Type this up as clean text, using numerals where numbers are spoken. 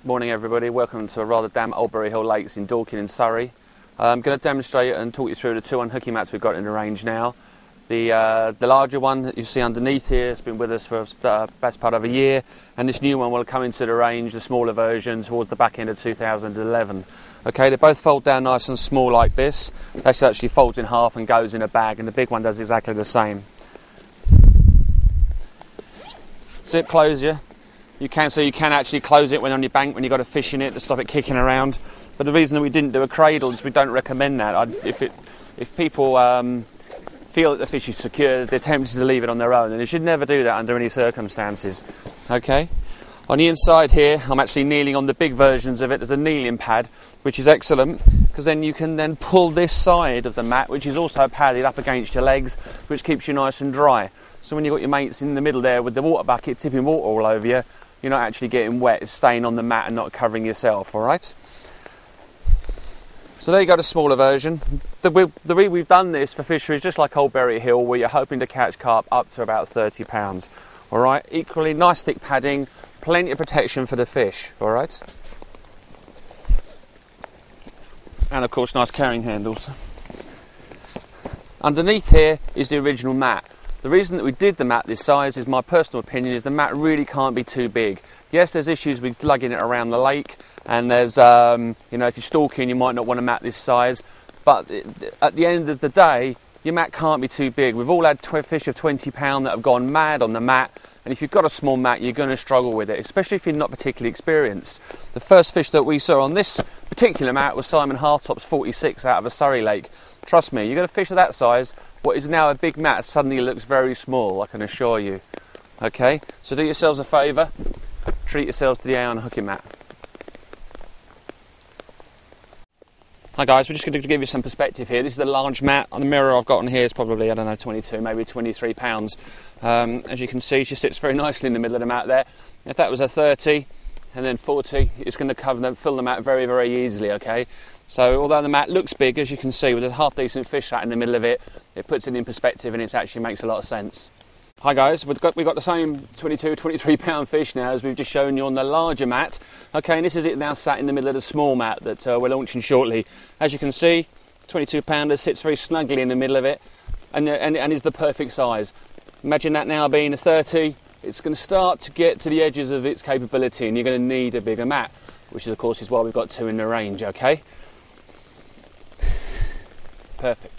Morning everybody, welcome to a rather damp Oldbury Hill Lakes in Dorking in Surrey. I'm going to demonstrate and talk you through the two unhooking mats we've got in the range now. The larger one that you see underneath here has been with us for the best part of a year, and this new one will come into the range, the smaller version, towards the back end of 2011. Okay, they both fold down nice and small like this. This actually folds in half and goes in a bag, and the big one does exactly the same. Zip closure. You can actually close it when on your bank when you've got a fish in it to stop it kicking around. But the reason that we didn't do a cradle is we don't recommend that. If people feel that the fish is secure, they're tempted to leave it on their own, and they should never do that under any circumstances. Okay. On the inside here, I'm actually kneeling on the big versions of it. There's a kneeling pad, which is excellent, because then you can then pull this side of the mat, which is also padded up against your legs, which keeps you nice and dry. So when you've got your mates in the middle there with the water bucket tipping water all over you, you're not actually getting wet, it's staying on the mat and not covering yourself, alright? So there you go, the smaller version. The way we've done this for fisheries, just like Oldbury Hill, where you're hoping to catch carp up to about 30 pounds. Alright, equally nice thick padding, plenty of protection for the fish, alright? And of course nice carrying handles. Underneath here is the original mat. The reason that we did the mat this size is, my personal opinion, is the mat really can't be too big. Yes, there's issues with lugging it around the lake, and there's, you know, if you're stalking you might not want a mat this size, but at the end of the day, your mat can't be too big. We've all had fish of 20 pound that have gone mad on the mat, and if you've got a small mat, you're going to struggle with it, especially if you're not particularly experienced. The first fish that we saw on this particular mat was Simon Hartop's 46 out of a Surrey lake. Trust me, you've got a fish of that size, what is now a big mat suddenly looks very small, I can assure you. Okay, so do yourselves a favour, treat yourselves to the unhooking mat. Hi guys, we're just going to give you some perspective here. This is the large mat. On the mirror I've got on here is probably, I don't know, 22, maybe 23 pounds. As you can see, she sits very nicely in the middle of the mat there. If that was a 30 and then 40, it's going to fill the mat very, very easily, okay? So although the mat looks big, as you can see, with a half decent fish sat in the middle of it, it puts it in perspective and it actually makes a lot of sense. Hi guys, we've got the same 22, 23 pound fish now as we've just shown you on the larger mat. Okay, and this is it now sat in the middle of the small mat that we're launching shortly. As you can see, 22 pounder sits very snugly in the middle of it and is the perfect size. Imagine that now being a 30, it's going to start to get to the edges of its capability and you're going to need a bigger mat, which is, of course is why we've got two in the range, okay? Perfect.